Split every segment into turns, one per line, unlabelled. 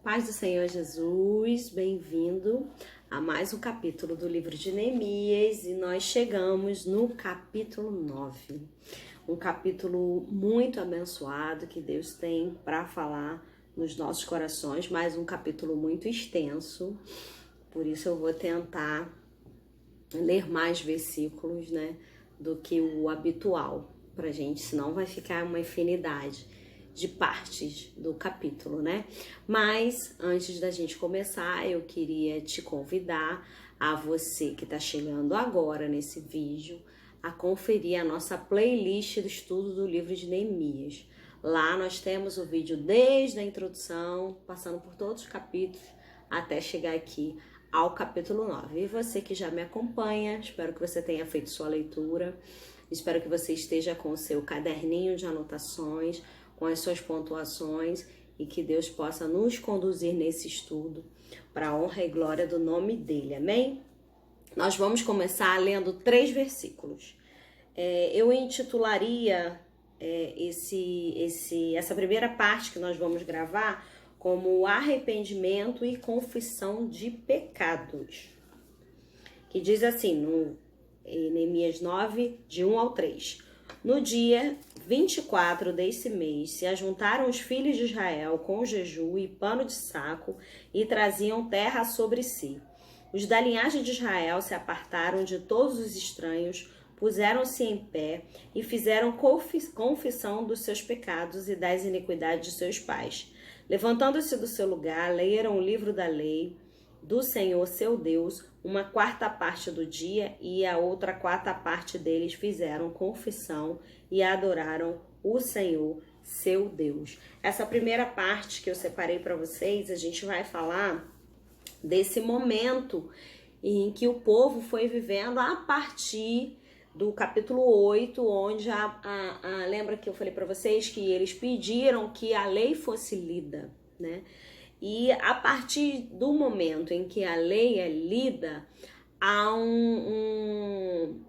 Paz do Senhor Jesus, bem-vindo a mais um capítulo do livro de Neemias e nós chegamos no capítulo 9. Um capítulo muito abençoado que Deus tem para falar nos nossos corações, mas um capítulo muito extenso, por isso eu vou tentar ler mais versículos, do que o habitual pra gente, senão vai ficar uma infinidade de partes do capítulo, Mas antes da gente começar, eu queria te convidar a você que está chegando agora nesse vídeo a conferir a nossa playlist do estudo do livro de Neemias. Lá nós temos o vídeo desde a introdução, passando por todos os capítulos, até chegar aqui ao capítulo 9. E você que já me acompanha, espero que você tenha feito sua leitura, espero que você esteja com o seu caderninho de anotações, com as suas pontuações e que Deus possa nos conduzir nesse estudo para a honra e glória do nome dele, amém? Nós vamos começar lendo 3 versículos. Eu intitularia essa primeira parte que nós vamos gravar como arrependimento e confissão de pecados, que diz assim, em Neemias 9, de 1 ao 3. No dia 24 desse mês, se ajuntaram os filhos de Israel com jejum e pano de saco e traziam terra sobre si. Os da linhagem de Israel se apartaram de todos os estranhos, puseram-se em pé e fizeram confissão dos seus pecados e das iniquidades de seus pais. Levantando-se do seu lugar, leram o livro da lei do Senhor seu Deus, uma quarta parte do dia, e a outra quarta parte deles fizeram confissão e adoraram o Senhor seu Deus. Essa primeira parte que eu separei para vocês, a gente vai falar desse momento em que o povo foi vivendo a partir do capítulo 8, onde lembra que eu falei para vocês que eles pediram que a lei fosse lida, E a partir do momento em que a lei é lida, há um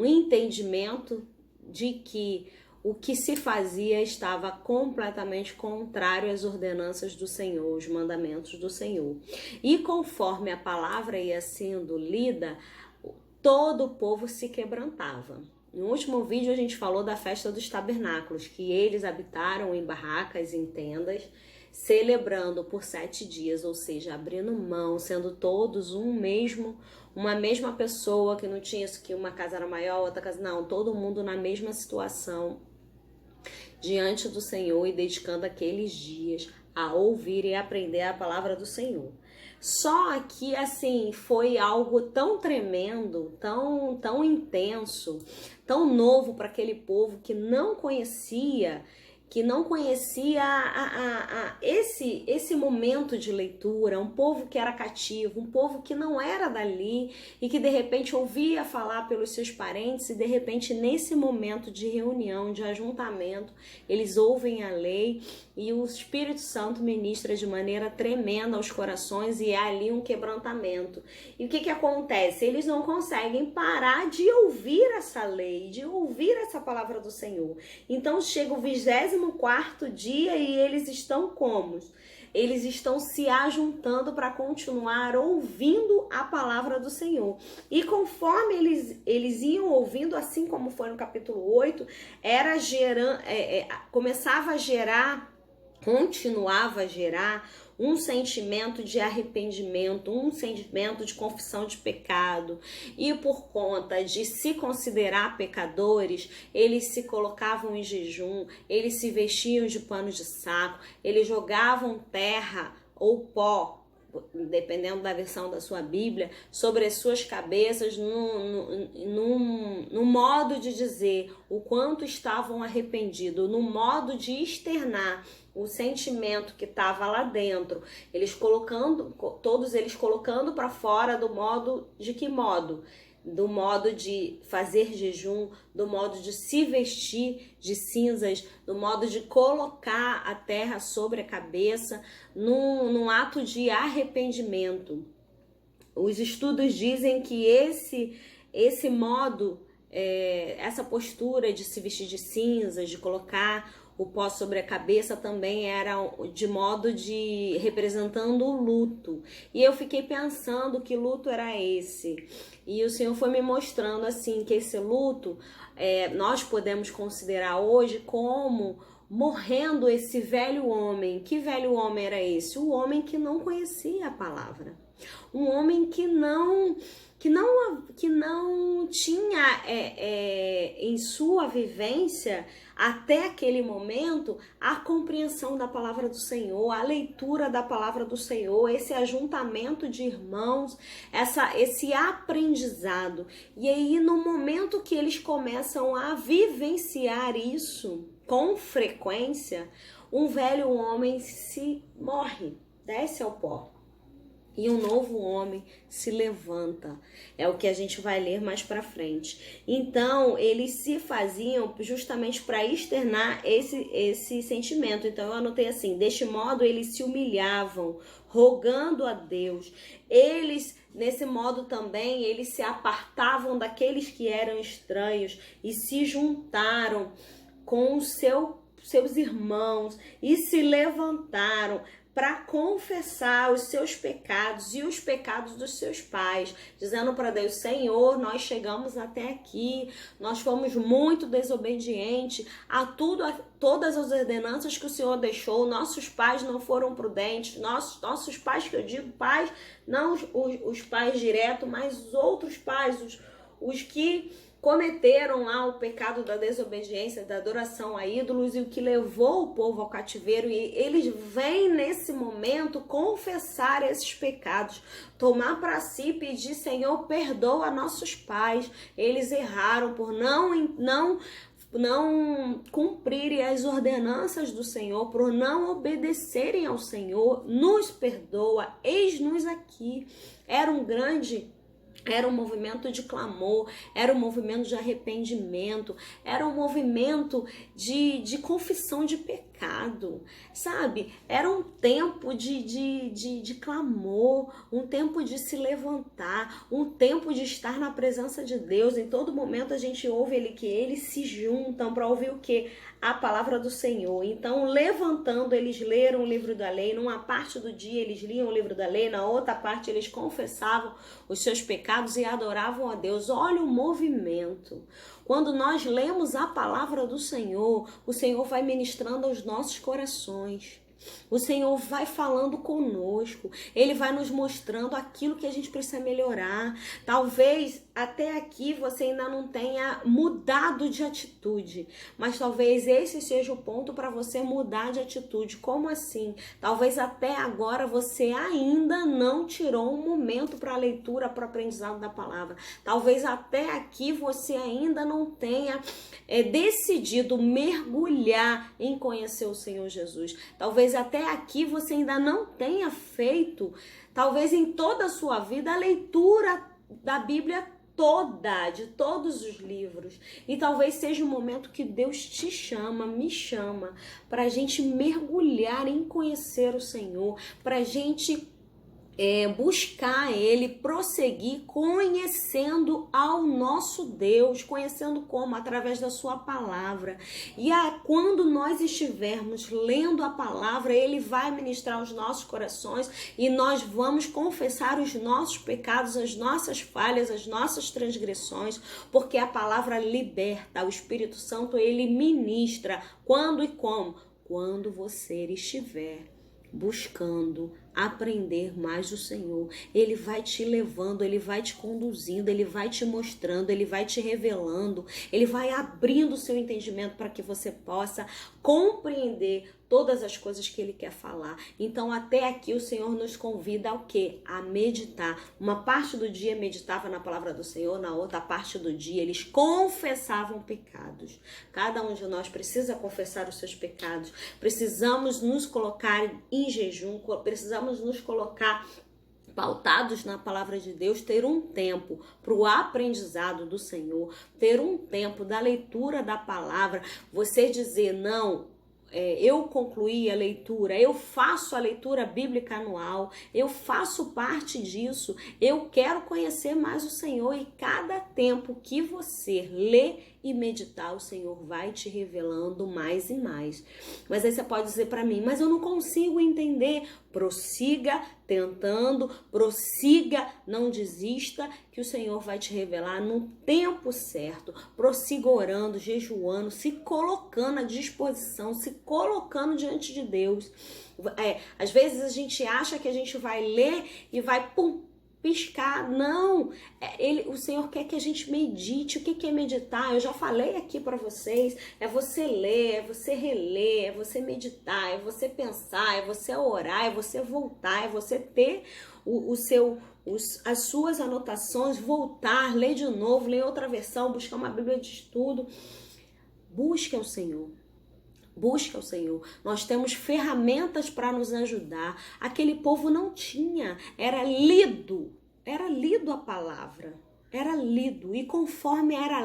entendimento de que o que se fazia estava completamente contrário às ordenanças do Senhor, os mandamentos do Senhor. E conforme a palavra ia sendo lida, todo o povo se quebrantava. No último vídeo a gente falou da festa dos tabernáculos, que eles habitaram em barracas, em tendas, celebrando por 7 dias, ou seja, abrindo mão, sendo todos uma mesma pessoa, que não tinha isso que uma casa era maior, outra casa não, todo mundo na mesma situação, diante do Senhor e dedicando aqueles dias a ouvir e aprender a palavra do Senhor. Só que, assim, foi algo tão tremendo, tão intenso, tão novo para aquele povo que não conhecia esse momento de leitura, um povo que era cativo, um povo que não era dali e que de repente ouvia falar pelos seus parentes e de repente nesse momento de reunião, de ajuntamento, eles ouvem a lei e o Espírito Santo ministra de maneira tremenda aos corações e é ali um quebrantamento. E o que acontece? Eles não conseguem parar de ouvir essa lei, de ouvir essa palavra do Senhor. Então chega o 24º dia e eles estão como? Eles estão se ajuntando para continuar ouvindo a palavra do Senhor. E conforme eles iam ouvindo, assim como foi no capítulo 8, continuava a gerar um sentimento de arrependimento, um sentimento de confissão de pecado. E por conta de se considerar pecadores, eles se colocavam em jejum, eles se vestiam de pano de saco, eles jogavam terra ou pó, dependendo da versão da sua Bíblia, sobre as suas cabeças, no modo de dizer o quanto estavam arrependidos, no modo de externar o sentimento que estava lá dentro, todos eles colocando para fora do modo de que modo? Do modo de fazer jejum, do modo de se vestir de cinzas, do modo de colocar a terra sobre a cabeça, num ato de arrependimento. Os estudos dizem que esse modo, essa postura de se vestir de cinzas, de colocar O pó sobre a cabeça também era de modo de representando o luto. E eu fiquei pensando que luto era esse. E o Senhor foi me mostrando assim que esse luto nós podemos considerar hoje como morrendo esse velho homem. Que velho homem era esse? O homem que não conhecia a palavra. Um homem que não tinha em sua vivência até aquele momento a compreensão da palavra do Senhor, a leitura da palavra do Senhor, esse ajuntamento de irmãos, esse aprendizado. E aí no momento que eles começam a vivenciar isso com frequência, um velho homem se morre, desce ao pó. E um novo homem se levanta. É o que a gente vai ler mais para frente. Então, eles se faziam justamente para externar esse sentimento. Então, eu anotei assim: deste modo, eles se humilhavam, rogando a Deus. Eles, nesse modo também, eles se apartavam daqueles que eram estranhos e se juntaram com os seus irmãos e se levantaram para confessar os seus pecados e os pecados dos seus pais, dizendo para Deus: Senhor, nós chegamos até aqui, nós fomos muito desobedientes a todas as ordenanças que o Senhor deixou, nossos pais não foram prudentes, nossos pais, que eu digo pais, não os pais direto, mas os outros pais, os que cometeram lá o pecado da desobediência, da adoração a ídolos, e o que levou o povo ao cativeiro. E eles vêm nesse momento confessar esses pecados, tomar para si e pedir: Senhor, perdoa nossos pais, eles erraram por não cumprirem as ordenanças do Senhor, por não obedecerem ao Senhor. Nos perdoa, eis-nos aqui. Era um movimento de clamor, era um movimento de arrependimento, era um movimento de confissão de pecado, sabe? Era um tempo de clamor, um tempo de se levantar, um tempo de estar na presença de Deus. Em todo momento a gente ouve que eles se juntam para ouvir o quê? A palavra do Senhor. Então, levantando, eles leram o livro da lei. Numa parte do dia eles liam o livro da lei, na outra parte eles confessavam os seus pecados e adoravam a Deus. Olha o movimento. Quando nós lemos a palavra do Senhor, o Senhor vai ministrando aos nossos corações. O Senhor vai falando conosco, Ele vai nos mostrando aquilo que a gente precisa melhorar. Talvez até aqui você ainda não tenha mudado de atitude, mas talvez esse seja o ponto para você mudar de atitude. Como assim? Talvez até agora você ainda não tirou um momento para a leitura, para o aprendizado da palavra. Talvez até aqui você ainda não tenha decidido mergulhar em conhecer o Senhor Jesus. Talvez até aqui você ainda não tenha feito, talvez em toda a sua vida, a leitura da Bíblia toda, de todos os livros. E talvez seja o momento que Deus te chama, me chama, para a gente mergulhar em conhecer o Senhor, para a gente buscar Ele, prosseguir conhecendo ao nosso Deus, conhecendo como? Através da sua palavra. E quando nós estivermos lendo a palavra, Ele vai ministrar os nossos corações e nós vamos confessar os nossos pecados, as nossas falhas, as nossas transgressões, porque a palavra liberta. O Espírito Santo, Ele ministra. Quando e como? Quando você estiver buscando aprender mais do Senhor. Ele vai te levando, Ele vai te conduzindo, Ele vai te mostrando, Ele vai te revelando, Ele vai abrindo o seu entendimento para que você possa compreender todas as coisas que Ele quer falar. Então, até aqui o Senhor nos convida ao quê? A meditar. Uma parte do dia meditava na palavra do Senhor, na outra parte do dia eles confessavam pecados. Cada um de nós precisa confessar os seus pecados. Precisamos nos colocar em jejum, precisamos nos colocar pautados na palavra de Deus, ter um tempo para o aprendizado do Senhor, ter um tempo da leitura da palavra. Você dizer: não, eu concluí a leitura, eu faço a leitura bíblica anual, eu faço parte disso, eu quero conhecer mais o Senhor. E cada tempo que você lê e meditar, o Senhor vai te revelando mais e mais. Mas aí você pode dizer para mim, mas eu não consigo entender. Prossiga tentando, prossiga, não desista, que o Senhor vai te revelar no tempo certo. Prossiga orando, jejuando, se colocando à disposição, se colocando diante de Deus. Às vezes a gente acha que a gente vai ler e vai, piscar. Não, o Senhor quer que a gente medite. O que é meditar? Eu já falei aqui para vocês, é você ler, é você reler, é você meditar, é você pensar, é você orar, é você voltar, é você ter as suas anotações, voltar, ler de novo, ler outra versão, buscar uma Bíblia de estudo. Busque ao Senhor. Busca o Senhor. Nós temos ferramentas para nos ajudar. Aquele povo não tinha. Era lido a palavra. Era lido. E conforme era a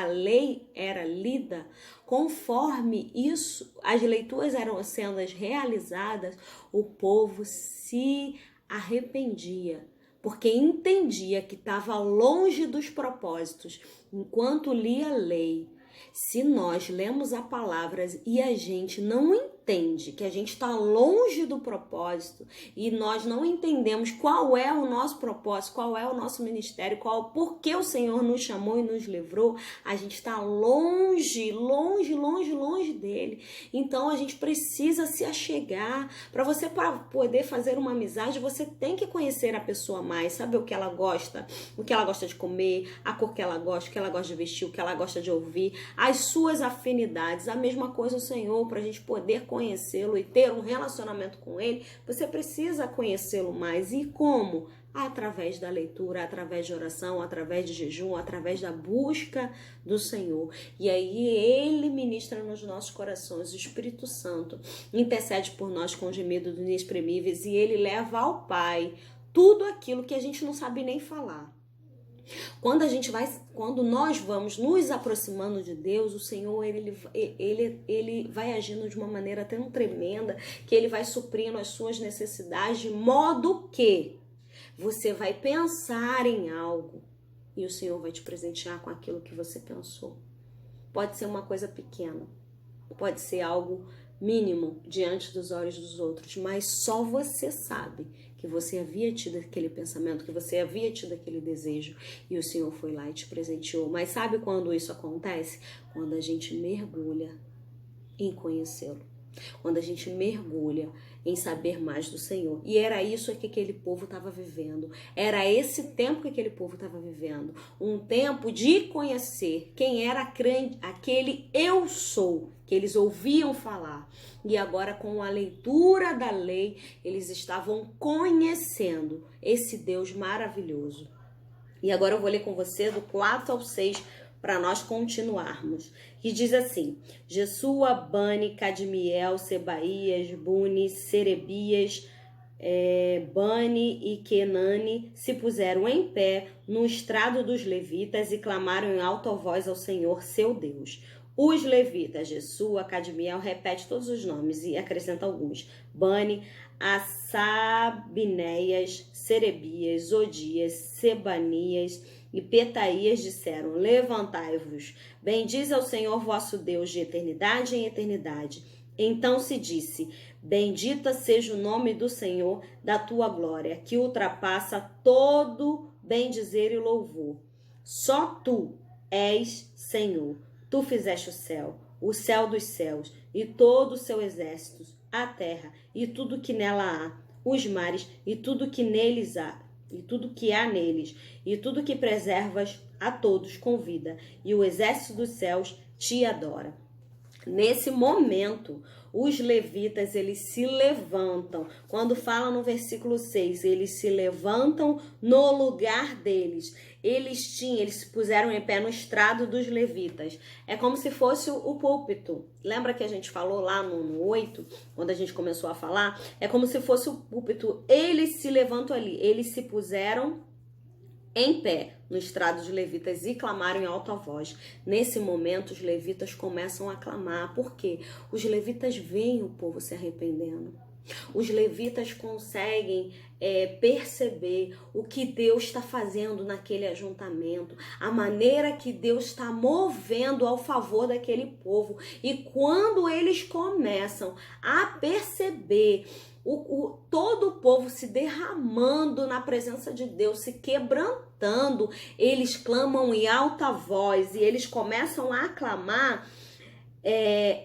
lei era lida, conforme isso, as leituras eram sendo realizadas, o povo se arrependia. Porque entendia que estava longe dos propósitos. Enquanto lia a lei, se nós lemos a palavra e a gente não entende que a gente está longe do propósito e nós não entendemos qual é o nosso propósito, qual é o nosso ministério, por que o Senhor nos chamou e nos livrou, a gente está longe dele. Então a gente precisa se achegar. Para você poder fazer uma amizade, você tem que conhecer a pessoa mais, saber o que ela gosta de comer, a cor que ela gosta, o que ela gosta de vestir, o que ela gosta de ouvir, as suas afinidades. A mesma coisa o Senhor, para a gente poder conhecê-lo e ter um relacionamento com ele, você precisa conhecê-lo mais. E como? Através da leitura, através de oração, através de jejum, através da busca do Senhor. E aí ele ministra nos nossos corações, o Espírito Santo intercede por nós com gemidos inexprimíveis e ele leva ao Pai tudo aquilo que a gente não sabe nem falar. Quando nós vamos nos aproximando de Deus, o Senhor ele vai agindo de uma maneira tão tremenda que ele vai suprindo as suas necessidades, de modo que você vai pensar em algo e o Senhor vai te presentear com aquilo que você pensou. Pode ser uma coisa pequena, pode ser algo mínimo diante dos olhos dos outros, mas só você sabe que você havia tido aquele pensamento, que você havia tido aquele desejo e o Senhor foi lá e te presenteou. Mas sabe quando isso acontece? Quando a gente mergulha em conhecê-lo. Quando a gente mergulha em saber mais do Senhor. E era isso que aquele povo estava vivendo. Era esse tempo que aquele povo estava vivendo. Um tempo de conhecer quem era aquele eu sou, que eles ouviam falar. E agora, com a leitura da lei, eles estavam conhecendo esse Deus maravilhoso. E agora eu vou ler com você do 4 ao 6 para nós continuarmos. Que diz assim: Jesua, Bani, Cadmiel, Sebaías, Buni, Serebias, Bani e Kenani se puseram em pé no estrado dos levitas e clamaram em alta voz ao Senhor, seu Deus. Os levitas, Jesua, Cadmiel, repete todos os nomes e acrescenta alguns. Bani, Assabinéias, Serebias, Odias, Sebanias e Petaías disseram: levantai-vos, bendize ao Senhor vosso Deus de eternidade em eternidade. Então se disse: bendita seja o nome do Senhor da tua glória, que ultrapassa todo bendizer e louvor. Só tu és Senhor. Tu fizeste o céu dos céus e todo o seu exército, a terra e tudo que nela há, os mares e tudo que neles há, e tudo que há neles, e tudo que preservas a todos com vida, e o exército dos céus te adora. Nesse momento, os levitas, eles se levantam. Quando fala no versículo 6, eles se levantam no lugar deles. Eles se puseram em pé no estrado dos levitas. É como se fosse o púlpito. Lembra que a gente falou lá no 8, quando a gente começou a falar? É como se fosse o púlpito. Eles se levantam ali. Eles se puseram em pé no estrado dos levitas e clamaram em alta voz. Nesse momento, os levitas começam a clamar. Por quê? Os levitas veem o povo se arrependendo. Os levitas conseguem perceber o que Deus está fazendo naquele ajuntamento, a maneira que Deus está movendo ao favor daquele povo. E quando eles começam a perceber todo o povo se derramando na presença de Deus, se quebrantando, eles clamam em alta voz e eles começam a aclamar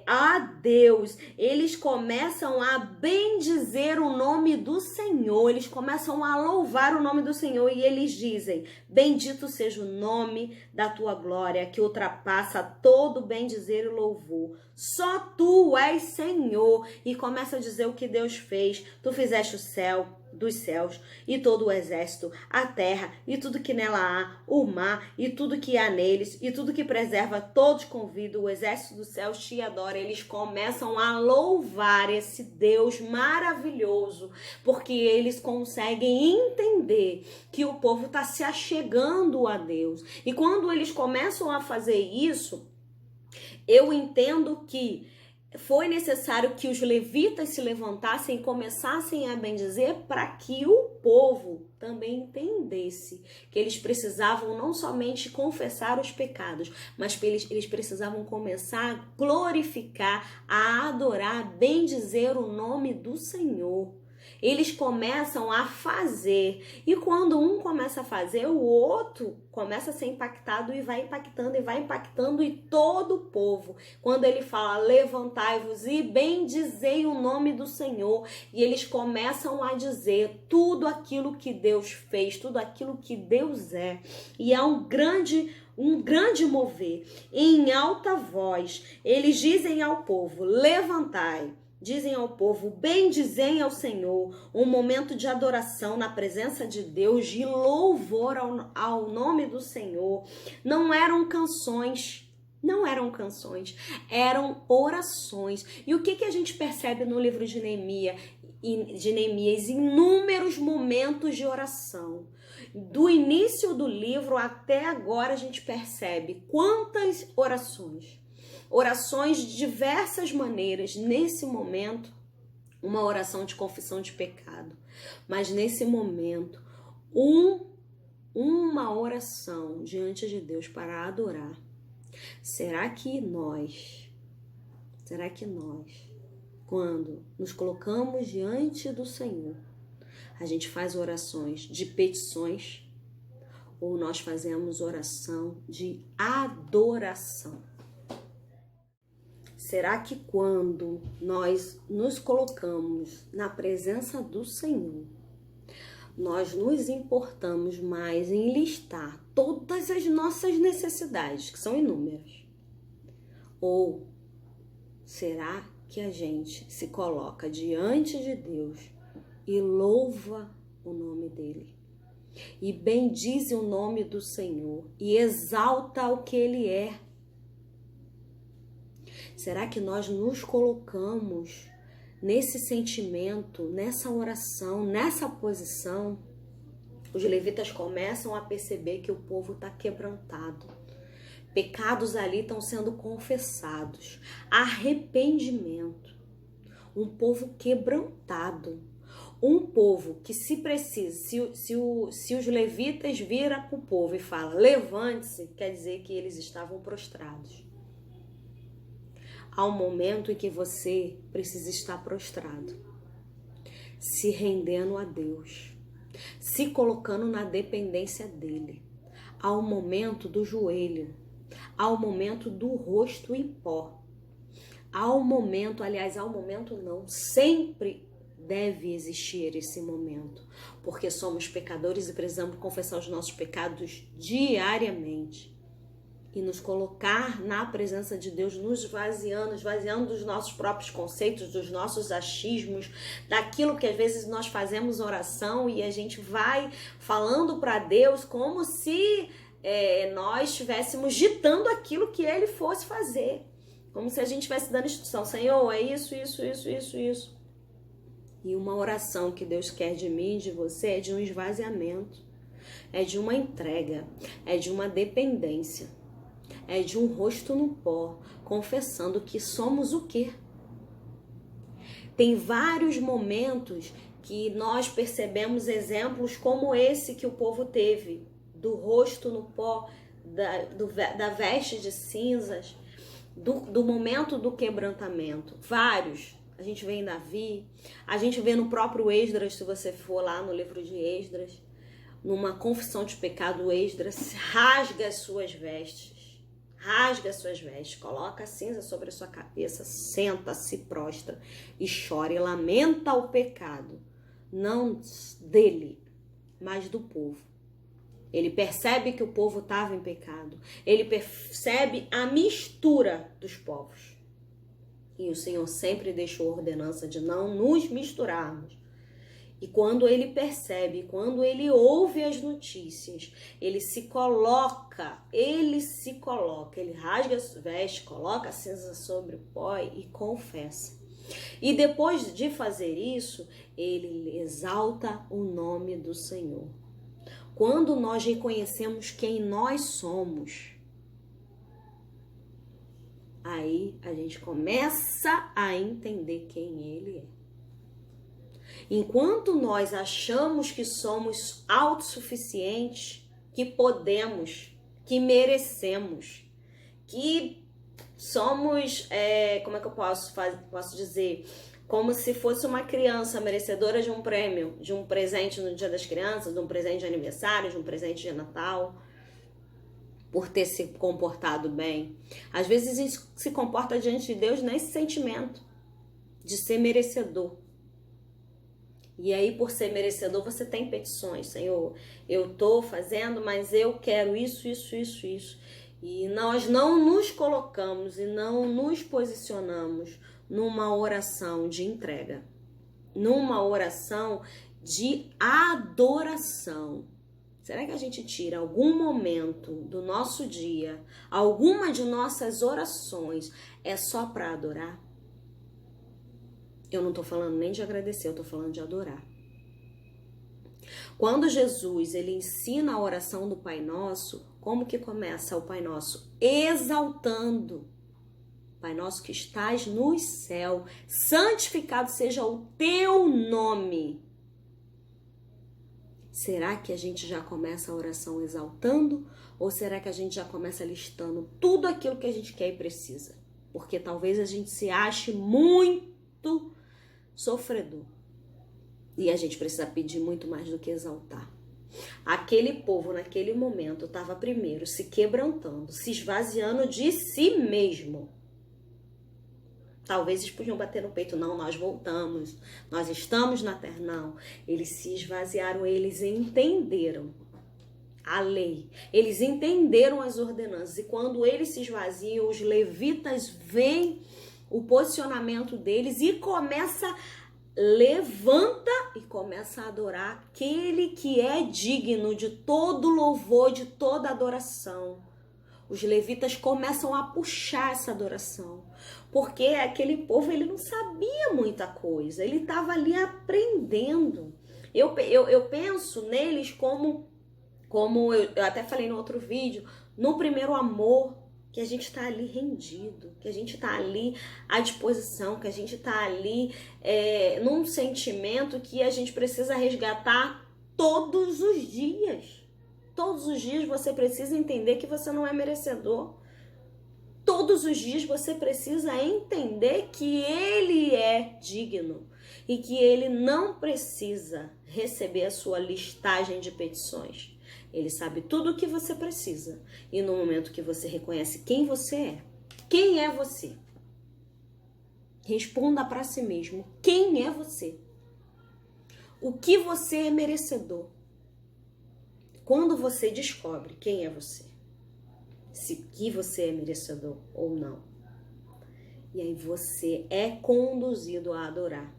a Deus. Eles começam a bendizer o nome do Senhor, eles começam a louvar o nome do Senhor e eles dizem: bendito seja o nome da tua glória, que ultrapassa todo bendizer e louvor. Só tu és Senhor. E começa a dizer o que Deus fez. Tu fizeste o céu dos céus e todo o exército, a terra e tudo que nela há, o mar e tudo que há neles e tudo que preserva, todos convidam, o exército dos céus te adora. Eles começam a louvar esse Deus maravilhoso, porque eles conseguem entender que o povo está se achegando a Deus. E quando eles começam a fazer isso, eu entendo que foi necessário que os levitas se levantassem e começassem a bendizer para que o povo também entendesse que eles precisavam não somente confessar os pecados, mas eles precisavam começar a glorificar, a adorar, a bendizer o nome do Senhor. Eles começam a fazer, e quando um começa a fazer, o outro começa a ser impactado e vai impactando, e todo o povo, quando ele fala levantai-vos e bendizei o nome do Senhor, e eles começam a dizer tudo aquilo que Deus fez, tudo aquilo que Deus é, e há um grande mover. Em alta voz, eles dizem ao povo: levantai. Dizem ao povo: bendizem ao Senhor, um momento de adoração na presença de Deus, de louvor ao nome do Senhor. Não eram canções, eram orações. E o que a gente percebe no livro de Neemias? Inúmeros momentos de oração. Do início do livro até agora a gente percebe quantas orações. Orações de diversas maneiras. Nesse momento, uma oração de confissão de pecado. Mas nesse momento, uma oração diante de Deus para adorar. Será que nós, quando nos colocamos diante do Senhor, a gente faz orações de petições ou nós fazemos oração de adoração? Será que quando nós nos colocamos na presença do Senhor, nós nos importamos mais em listar todas as nossas necessidades, que são inúmeras? Ou será que a gente se coloca diante de Deus e louva o nome dele? E bendize o nome do Senhor e exalta o que ele é? Será que nós nos colocamos nesse sentimento, nessa oração, nessa posição? Os levitas começam a perceber que o povo está quebrantado. Pecados ali estão sendo confessados. Arrependimento. Um povo quebrantado. Um povo que, se precisa, se os levitas viram para o povo e falam levante-se, quer dizer que eles estavam prostrados. Há um momento em que você precisa estar prostrado, se rendendo a Deus, se colocando na dependência dele. Há um momento do joelho, há um momento do rosto em pó. Há um momento, não, sempre deve existir esse momento, porque somos pecadores e precisamos confessar os nossos pecados diariamente. E nos colocar na presença de Deus, nos esvaziando dos nossos próprios conceitos, dos nossos achismos, daquilo que às vezes nós fazemos oração e a gente vai falando para Deus como se nós estivéssemos ditando aquilo que Ele fosse fazer. Como se a gente estivesse dando instrução: Senhor, é isso. E uma oração que Deus quer de mim e de você é de um esvaziamento, é de uma entrega, é de uma dependência. É de um rosto no pó, confessando que somos o quê? Tem vários momentos que nós percebemos exemplos como esse que o povo teve, do rosto no pó, da veste de cinzas, do momento do quebrantamento. Vários. A gente vê em Davi, a gente vê no próprio Esdras, se você for lá no livro de Esdras, numa confissão de pecado, Esdras rasga as suas vestes, coloca a cinza sobre a sua cabeça, senta, se prostra e chora e lamenta o pecado, não dele, mas do povo. Ele percebe que o povo estava em pecado, ele percebe a mistura dos povos. E o Senhor sempre deixou a ordenança de não nos misturarmos. E quando ele percebe, quando ele ouve as notícias, ele rasga as vestes, coloca a cinza sobre o pó e confessa. E depois de fazer isso, ele exalta o nome do Senhor. Quando nós reconhecemos quem nós somos, aí a gente começa a entender quem ele é. Enquanto nós achamos que somos autossuficientes, que podemos, que merecemos, que somos, como é que eu posso dizer? Como se fosse uma criança merecedora de um prêmio, de um presente no Dia das Crianças, de um presente de aniversário, de um presente de Natal, por ter se comportado bem. Às vezes a gente se comporta diante de Deus nesse sentimento de ser merecedor. E aí, por ser merecedor, você tem petições. Senhor, eu tô fazendo, mas eu quero isso. E nós não nos colocamos e não nos posicionamos numa oração de entrega, numa oração de adoração. Será que a gente tira algum momento do nosso dia, alguma de nossas orações, é só para adorar? Eu não tô falando nem de agradecer, eu tô falando de adorar. Quando Jesus, ele ensina a oração do Pai Nosso, como que começa o Pai Nosso? Exaltando. Pai Nosso que estás no céu, santificado seja o teu nome. Será que a gente já começa a oração exaltando? Ou será que a gente já começa listando tudo aquilo que a gente quer e precisa? Porque talvez a gente se ache muito sofredor. E a gente precisa pedir muito mais do que exaltar. Aquele povo, naquele momento, estava primeiro se quebrantando, se esvaziando de si mesmo. Talvez eles podiam bater no peito, não, nós voltamos, nós estamos na terra, não. Eles se esvaziaram, eles entenderam a lei, eles entenderam as ordenanças. E quando eles se esvaziam, os levitas veem o posicionamento deles e levanta e começa a adorar aquele que é digno de todo louvor, de toda adoração. Os levitas começam a puxar essa adoração, porque aquele povo, ele não sabia muita coisa, ele estava ali aprendendo. Eu penso neles como eu até falei no outro vídeo, no primeiro amor, que a gente está ali rendido, que a gente está ali à disposição, que a gente está ali num sentimento que a gente precisa resgatar todos os dias. Todos os dias você precisa entender que você não é merecedor. Todos os dias você precisa entender que ele é digno e que ele não precisa receber a sua listagem de petições. Ele sabe tudo o que você precisa. E no momento que você reconhece quem é você? Responda para si mesmo, quem é você? O que você é merecedor? Quando você descobre quem é você, se que você é merecedor ou não, e aí você é conduzido a adorar,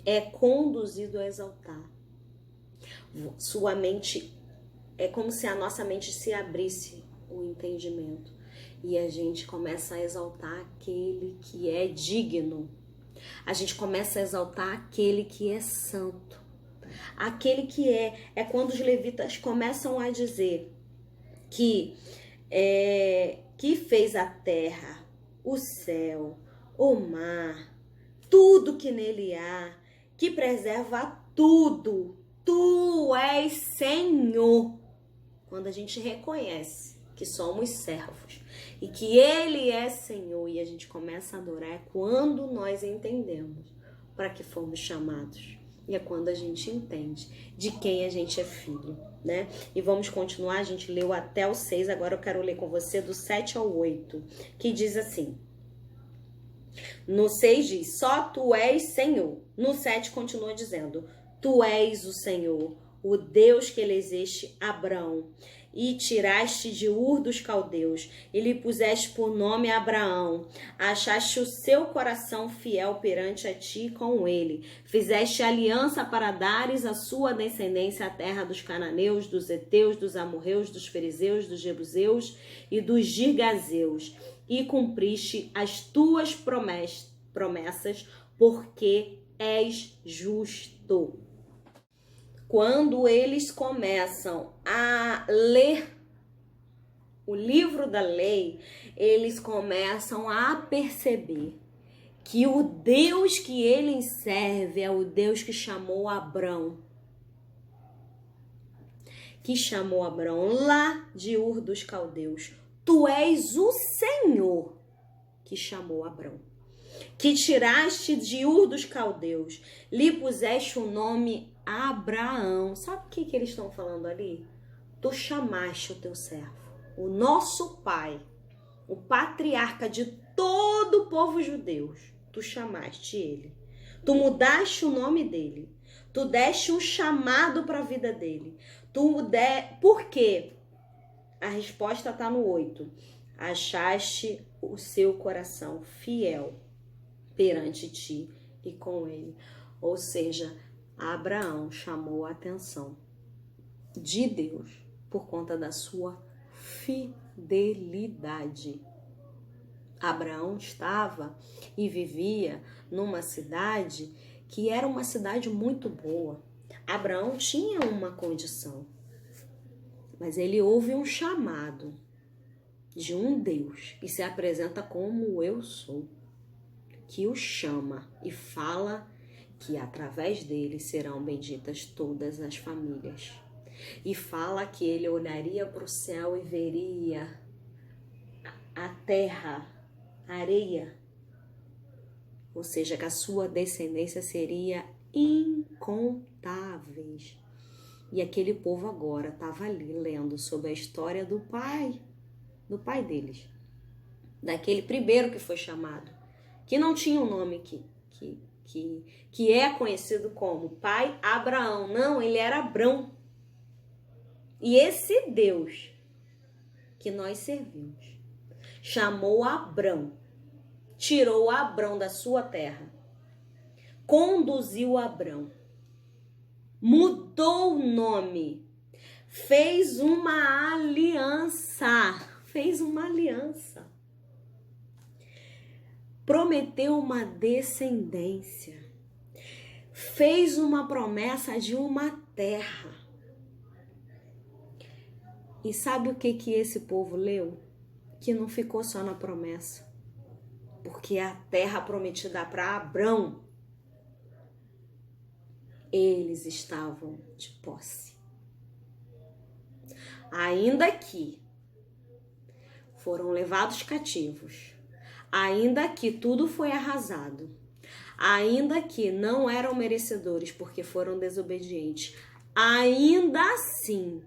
é conduzido a exaltar. Sua mente, é como se a nossa mente se abrisse o entendimento e a gente começa a exaltar aquele que é digno. A gente começa a exaltar aquele que é santo. Aquele que é quando os levitas começam a dizer que fez a terra, o céu, o mar, tudo que nele há, que preserva tudo. Tu és Senhor. Quando a gente reconhece que somos servos e que Ele é Senhor e a gente começa a adorar, é quando nós entendemos para que fomos chamados. E é quando a gente entende de quem a gente é filho, né? E vamos continuar, a gente leu até o 6, agora eu quero ler com você do 7 ao 8, que diz assim. No 6 diz, só tu és Senhor. No 7 continua dizendo, tu és o Senhor, o Deus que elegeste Abrão, e tiraste de Ur dos caldeus, e lhe puseste por nome Abraão, achaste o seu coração fiel perante a ti com ele, fizeste aliança para dares à sua descendência a terra dos cananeus, dos heteus, dos amorreus, dos fariseus, dos jebuseus e dos girgazeus, e cumpriste as tuas promessas, porque és justo. Quando eles começam a ler o livro da lei, eles começam a perceber que o Deus que eles servem é o Deus que chamou Abrão. Que chamou Abrão lá de Ur dos Caldeus. Tu és o Senhor que chamou Abrão. Que tiraste de Ur dos Caldeus, lhe puseste o nome Abraão. Sabe o que eles estão falando ali? Tu chamaste o teu servo, o nosso pai, o patriarca de todo o povo judeu. Tu chamaste ele. Tu mudaste o nome dele. Tu deste um chamado para a vida dele. Por quê? A resposta está no 8. Achaste o seu coração fiel perante ti e com ele. Ou seja, Abraão chamou a atenção de Deus por conta da sua fidelidade. Abraão estava e vivia numa cidade que era uma cidade muito boa. Abraão tinha uma condição, mas ele ouve um chamado de um Deus e se apresenta como eu sou, que o chama e fala que através dele serão benditas todas as famílias. E fala que ele olharia para o céu e veria a terra, a areia, ou seja, que a sua descendência seria incontáveis. E aquele povo agora estava ali lendo sobre a história do pai deles, daquele primeiro que foi chamado, que não tinha um nome que é conhecido como pai Abraão. Não, ele era Abrão. E esse Deus que nós servimos chamou Abrão, tirou Abrão da sua terra, conduziu Abrão, mudou o nome, fez uma aliança, prometeu uma descendência, fez uma promessa de uma terra. E sabe o que esse povo leu? Que não ficou só na promessa, porque a terra prometida para Abrão, eles estavam de posse. Ainda que foram levados cativos, ainda que tudo foi arrasado, ainda que não eram merecedores porque foram desobedientes, ainda assim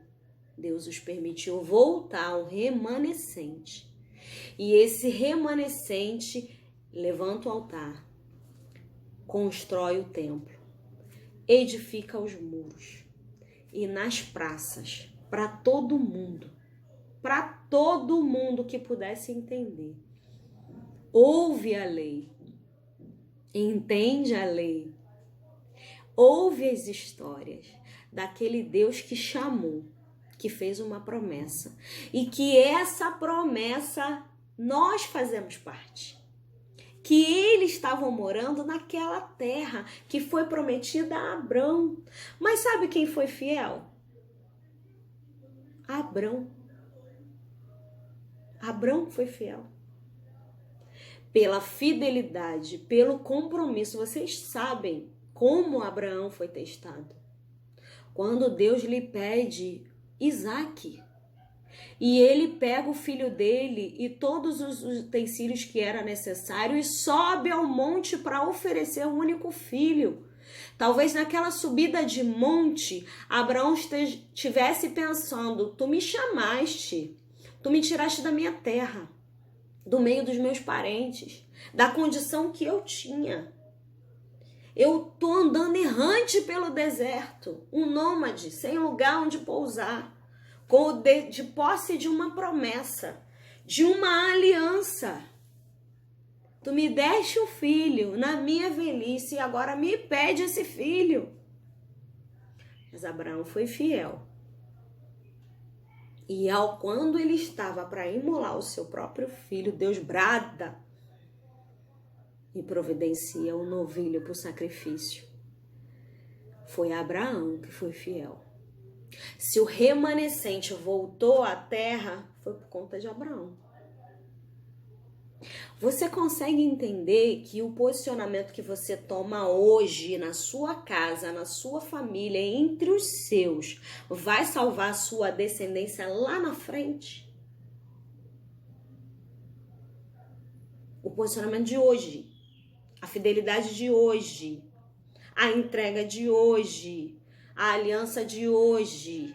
Deus os permitiu voltar ao remanescente. E esse remanescente levanta o altar, constrói o templo, edifica os muros e nas praças, para todo mundo que pudesse entender. Ouve a lei, entende a lei, ouve as histórias daquele Deus que chamou, que fez uma promessa e que essa promessa nós fazemos parte. Que eles estavam morando naquela terra que foi prometida a Abrão. Mas sabe quem foi fiel? Abrão. Abrão foi fiel. pela fidelidade, pelo compromisso. Vocês sabem como Abraão foi testado. Quando Deus lhe pede Isaque, e ele pega o filho dele e todos os utensílios que era necessário e sobe ao monte para oferecer o único filho. Talvez naquela subida de monte, Abraão estivesse pensando: tu me chamaste, tu me tiraste da minha terra, do meio dos meus parentes, da condição que eu tinha. Eu tô andando errante pelo deserto, um nômade, sem lugar onde pousar, de posse de uma promessa, de uma aliança. Tu me deste o filho na minha velhice e agora me pede esse filho. Mas Abraão foi fiel. E quando ele estava para imolar o seu próprio filho, Deus brada e providencia um novilho para o sacrifício. Foi Abraão que foi fiel. Se o remanescente voltou à terra, foi por conta de Abraão. Você consegue entender que o posicionamento que você toma hoje na sua casa, na sua família, entre os seus, vai salvar a sua descendência lá na frente? O posicionamento de hoje, a fidelidade de hoje, a entrega de hoje, a aliança de hoje.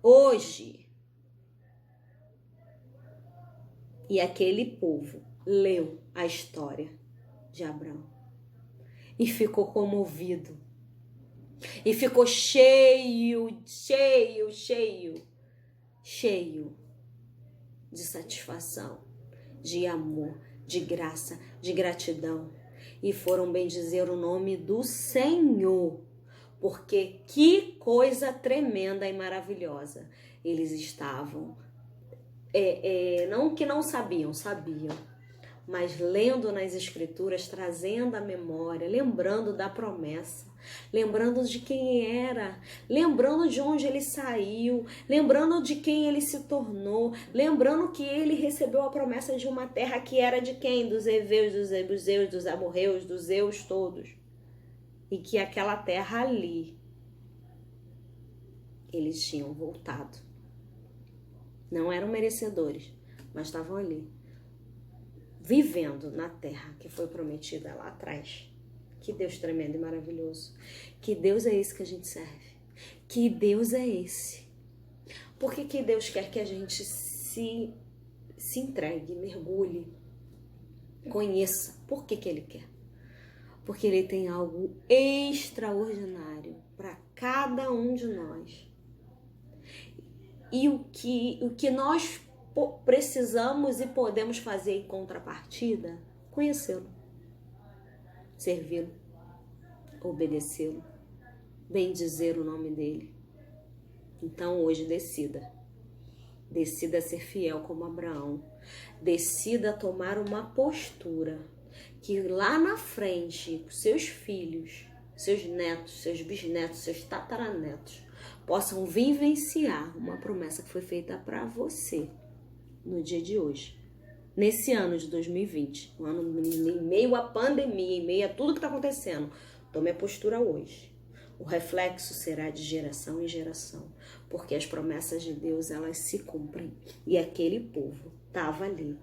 Hoje. E aquele povo leu a história de Abraão e ficou comovido. E ficou cheio de satisfação, de amor, de graça, de gratidão. E foram bendizer o nome do Senhor. Porque que coisa tremenda e maravilhosa. Eles estavam, não que não sabiam, mas lendo nas escrituras, trazendo a memória, lembrando da promessa, lembrando de quem era, lembrando de onde ele saiu, lembrando de quem ele se tornou, lembrando que ele recebeu a promessa de uma terra que era de quem? Dos heveus, dos jebuseus, dos amorreus, dos eus todos. E que aquela terra ali, eles tinham voltado. Não eram merecedores, mas estavam ali, vivendo na terra que foi prometida lá atrás. Que Deus tremendo e maravilhoso. Que Deus é esse que a gente serve. Que Deus é esse. Por que Deus quer que a gente se entregue, mergulhe, conheça? Por que Ele quer? Porque Ele tem algo extraordinário para cada um de nós. E o que nós precisamos e podemos fazer em contrapartida? Conhecê-lo, servi-lo, obedecê-lo, bendizer o nome dele. Então hoje decida ser fiel como Abraão, decida tomar uma postura que lá na frente, seus filhos, seus netos, seus bisnetos, seus tataranetos possam vivenciar uma promessa que foi feita para você no dia de hoje, nesse ano de 2020, um ano em meio à pandemia, em meio a tudo que está acontecendo. Tome a postura hoje. O reflexo será de geração em geração, porque as promessas de Deus, elas se cumprem. E aquele povo estava ali,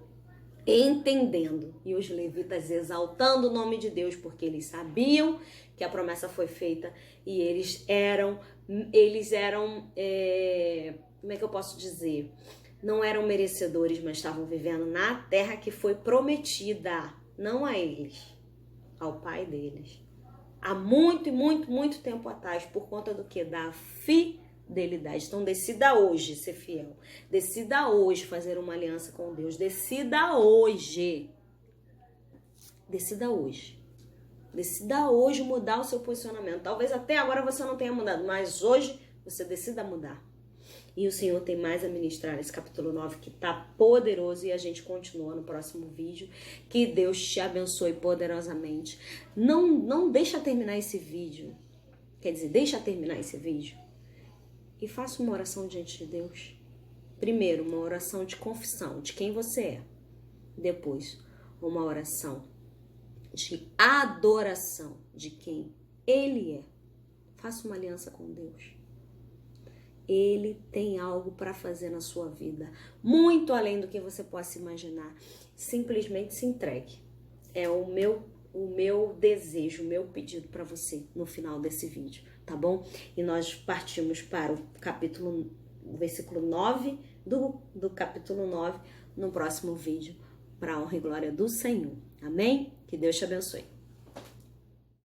entendendo, e os levitas exaltando o nome de Deus, porque eles sabiam que a promessa foi feita e eles eram, como é que eu posso dizer? Não eram merecedores, mas estavam vivendo na terra que foi prometida, não a eles, ao pai deles. Há muito, muito, muito tempo atrás, por conta do que? Da fidelidade. Então decida hoje ser fiel. Decida hoje fazer uma aliança com Deus. Decida hoje. Decida hoje. Decida hoje mudar o seu posicionamento. Talvez até agora você não tenha mudado, mas hoje você decida mudar. E o Senhor tem mais a ministrar nesse capítulo 9 que tá poderoso, e a gente continua no próximo vídeo. Que Deus te abençoe poderosamente. Não deixa terminar esse vídeo. Quer dizer, deixa terminar esse vídeo e faça uma oração diante de Deus. Primeiro, uma oração de confissão de quem você é. Depois, uma oração de adoração de quem Ele é. Faça uma aliança com Deus. Ele tem algo para fazer na sua vida, muito além do que você possa imaginar. Simplesmente se entregue. É o meu desejo, o meu pedido para você no final desse vídeo, tá bom? E nós partimos para o versículo 9 do capítulo 9 no próximo vídeo, para a honra e glória do Senhor. Amém? Que Deus te abençoe.